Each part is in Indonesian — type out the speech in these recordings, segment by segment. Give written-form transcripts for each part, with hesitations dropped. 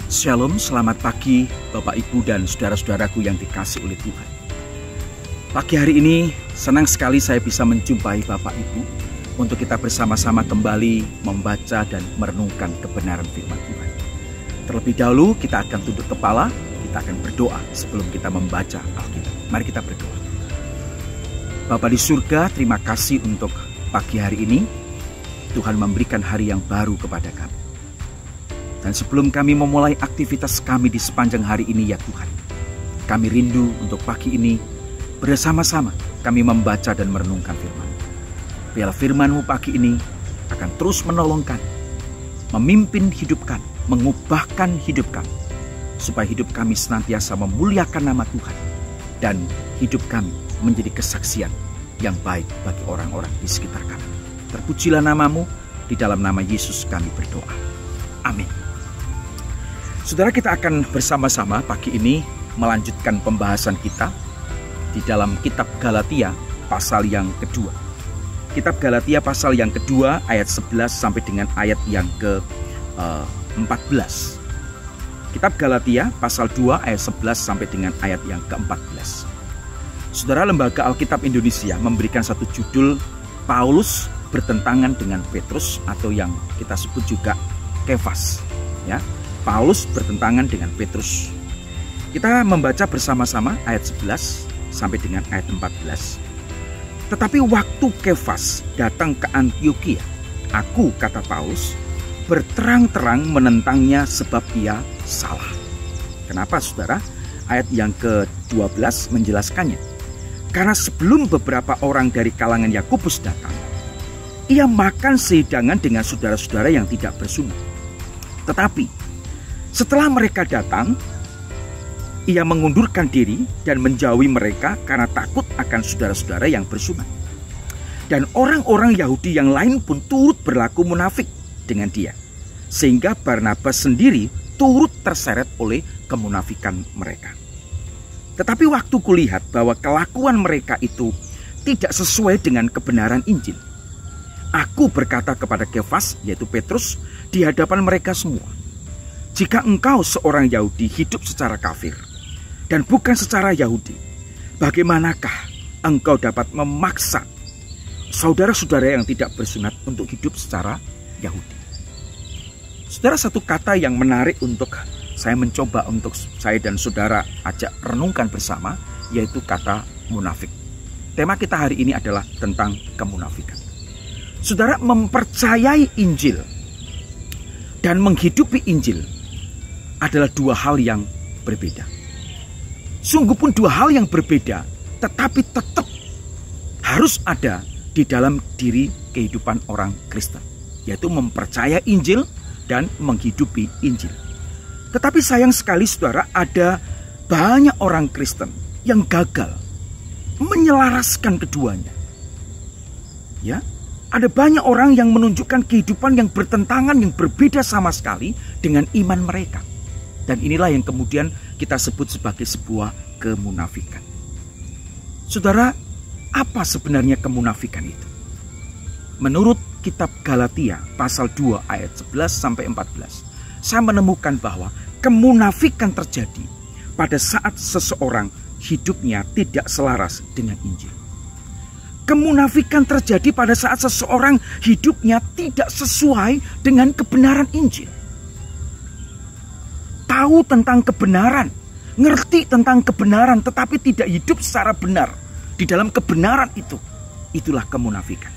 Shalom, selamat pagi Bapak Ibu dan saudara-saudaraku yang dikasih oleh Tuhan. Pagi hari ini senang sekali saya bisa menjumpai Bapak Ibu untuk kita bersama-sama kembali membaca dan merenungkan kebenaran firman Tuhan. Terlebih dahulu kita akan tunduk kepala, kita akan berdoa sebelum kita membaca Alkitab. Mari kita berdoa. Bapa di surga, terima kasih untuk pagi hari ini. Tuhan memberikan hari yang baru kepada kami. Dan sebelum kami memulai aktivitas kami di sepanjang hari ini ya Tuhan, kami rindu untuk pagi ini bersama-sama kami membaca dan merenungkan firman. Biarlah firman-Mu pagi ini akan terus menolong kami, memimpin hidup kami, mengubahkan hidup kami, supaya hidup kami senantiasa memuliakan nama Tuhan, dan hidup kami menjadi kesaksian yang baik bagi orang-orang di sekitar kami. Terpujilah nama-Mu, di dalam nama Yesus kami berdoa. Amin. Saudara, kita akan bersama-sama pagi ini melanjutkan pembahasan kita di dalam kitab Galatia pasal yang kedua. Kitab Galatia pasal yang kedua ayat 11 sampai dengan ayat yang ke-14. Kitab Galatia pasal 2 ayat 11 sampai dengan ayat yang ke-14. Saudara, Lembaga Alkitab Indonesia memberikan satu judul Paulus bertentangan dengan Petrus, atau yang kita sebut juga Kefas, ya. Paulus bertentangan dengan Petrus. Kita membaca bersama-sama ayat 11 sampai dengan ayat 14. Tetapi waktu Kefas datang ke Antiokhia, aku, kata Paulus, berterang-terang menentangnya sebab ia salah. Kenapa, saudara? Ayat yang ke-12 menjelaskannya. Karena sebelum beberapa orang dari kalangan Yakobus datang, ia makan sehidangan dengan saudara-saudara yang tidak bersunat. Tetapi setelah mereka datang, ia mengundurkan diri dan menjauhi mereka karena takut akan saudara-saudara yang bersunat. Dan orang-orang Yahudi yang lain pun turut berlaku munafik dengan dia, sehingga Barnabas sendiri turut terseret oleh kemunafikan mereka. Tetapi waktu kulihat bahwa kelakuan mereka itu tidak sesuai dengan kebenaran Injil, aku berkata kepada Kefas, yaitu Petrus, di hadapan mereka semua, jika engkau seorang Yahudi hidup secara kafir dan bukan secara Yahudi, bagaimanakah engkau dapat memaksa saudara-saudara yang tidak bersunat untuk hidup secara Yahudi? Saudara, satu kata yang menarik untuk saya mencoba untuk saya dan saudara ajak renungkan bersama, yaitu kata munafik. Tema kita hari ini adalah tentang kemunafikan. Saudara, mempercayai Injil dan menghidupi Injil adalah dua hal yang berbeda. Sungguh pun dua hal yang berbeda, tetapi tetap harus ada di dalam diri kehidupan orang Kristen, yaitu mempercayai Injil dan menghidupi Injil. Tetapi sayang sekali, saudara, ada banyak orang Kristen yang gagal menyelaraskan keduanya. Ya, ada banyak orang yang menunjukkan kehidupan yang bertentangan, yang berbeda sama sekali dengan iman mereka. Dan inilah yang kemudian kita sebut sebagai sebuah kemunafikan. Saudara, apa sebenarnya kemunafikan itu? Menurut kitab Galatia pasal 2 ayat 11 sampai 14, saya menemukan bahwa kemunafikan terjadi pada saat seseorang hidupnya tidak selaras dengan Injil. Kemunafikan terjadi pada saat seseorang hidupnya tidak sesuai dengan kebenaran Injil. Tahu tentang kebenaran, ngerti tentang kebenaran, tetapi tidak hidup secara benar di dalam kebenaran itu. Itulah kemunafikan.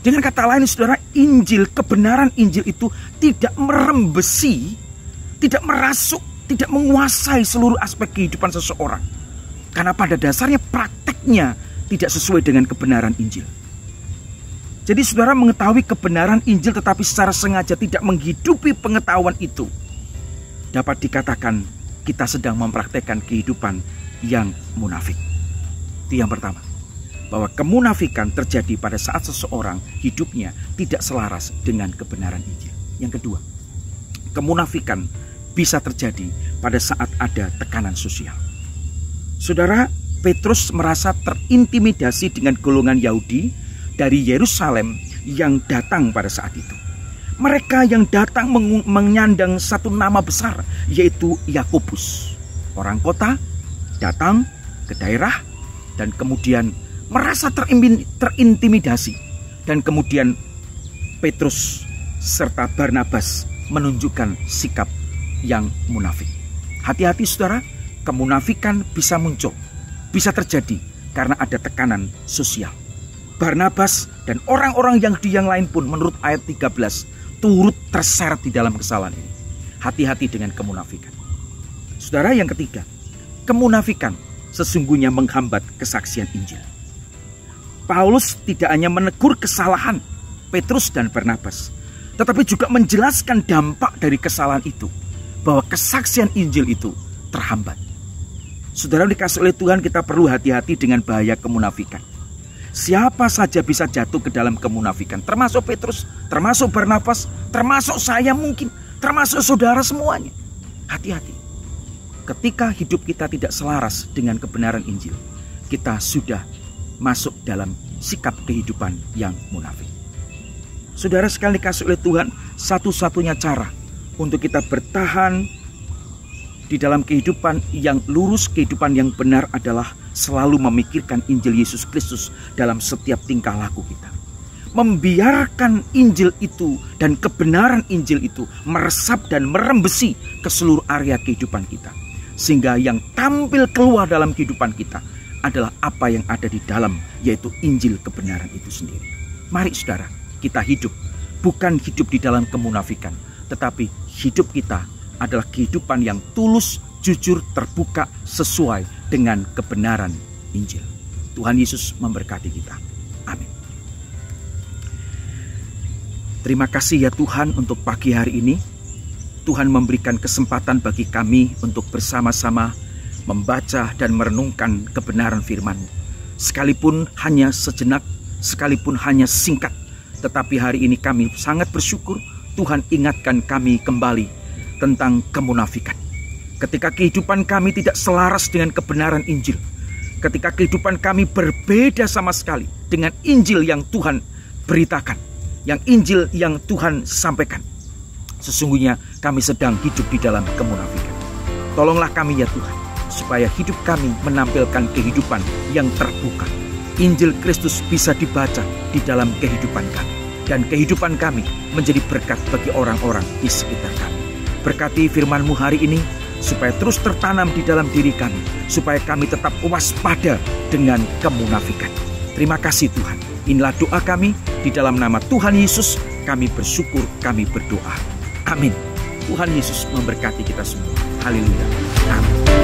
Dengan kata lain, saudara, Injil, kebenaran Injil itu tidak merembesi, tidak merasuk, tidak menguasai seluruh aspek kehidupan seseorang. Karena pada dasarnya prakteknya tidak sesuai dengan kebenaran Injil. Jadi saudara mengetahui kebenaran Injil tetapi secara sengaja tidak menghidupi pengetahuan itu, dapat dikatakan kita sedang mempraktekkan kehidupan yang munafik. Itu yang pertama, bahwa kemunafikan terjadi pada saat seseorang hidupnya tidak selaras dengan kebenaran Injil. Yang kedua, kemunafikan bisa terjadi pada saat ada tekanan sosial. Saudara, Petrus merasa terintimidasi dengan golongan Yahudi dari Yerusalem yang datang pada saat itu. Mereka yang datang menyandang satu nama besar, yaitu Yakobus. Orang kota datang ke daerah dan kemudian merasa terintimidasi. Dan kemudian Petrus serta Barnabas menunjukkan sikap yang munafik. Hati-hati saudara, kemunafikan bisa muncul, bisa terjadi karena ada tekanan sosial. Barnabas dan orang-orang yang lain pun menurut ayat 13 turut terseret di dalam kesalahan ini. Hati-hati dengan kemunafikan. Saudara, yang ketiga, kemunafikan sesungguhnya menghambat kesaksian Injil. Paulus tidak hanya menegur kesalahan Petrus dan Barnabas, tetapi juga menjelaskan dampak dari kesalahan itu, bahwa kesaksian Injil itu terhambat. Saudara dikasih oleh Tuhan, kita perlu hati-hati dengan bahaya kemunafikan. Siapa saja bisa jatuh ke dalam kemunafikan, termasuk Petrus, termasuk Barnabas, termasuk saya mungkin, termasuk saudara semuanya. Hati-hati. Ketika hidup kita tidak selaras dengan kebenaran Injil, kita sudah masuk dalam sikap kehidupan yang munafik. Saudara sekali dikasih oleh Tuhan, satu-satunya cara untuk kita bertahan di dalam kehidupan yang lurus, kehidupan yang benar adalah selalu memikirkan Injil Yesus Kristus dalam setiap tingkah laku kita. Membiarkan Injil itu dan kebenaran Injil itu meresap dan merembesi ke seluruh area kehidupan kita. Sehingga yang tampil keluar dalam kehidupan kita adalah apa yang ada di dalam, yaitu Injil kebenaran itu sendiri. Mari saudara, kita hidup, bukan hidup di dalam kemunafikan, tetapi hidup kita adalah kehidupan yang tulus, jujur, terbuka, sesuai dengan kebenaran Injil. Tuhan Yesus memberkati kita. Amin. Terima kasih ya Tuhan untuk pagi hari ini. Tuhan memberikan kesempatan bagi kami untuk bersama-sama membaca dan merenungkan kebenaran firman-Mu. Sekalipun hanya sejenak, sekalipun hanya singkat, tetapi hari ini kami sangat bersyukur Tuhan ingatkan kami kembali tentang kemunafikan. Ketika kehidupan kami tidak selaras dengan kebenaran Injil, ketika kehidupan kami berbeda sama sekali dengan Injil yang Tuhan beritakan, yang Injil yang Tuhan sampaikan, sesungguhnya kami sedang hidup di dalam kemunafikan. Tolonglah kami ya Tuhan, supaya hidup kami menampilkan kehidupan yang terbuka. Injil Kristus bisa dibaca di dalam kehidupan kami, dan kehidupan kami menjadi berkat bagi orang-orang di sekitar kami. Berkati firman-Mu hari ini, supaya terus tertanam di dalam diri kami, supaya kami tetap waspada dengan kemunafikan. Terima kasih Tuhan. Inilah doa kami, di dalam nama Tuhan Yesus kami bersyukur, kami berdoa. Amin. Tuhan Yesus memberkati kita semua. Haleluya. Amin.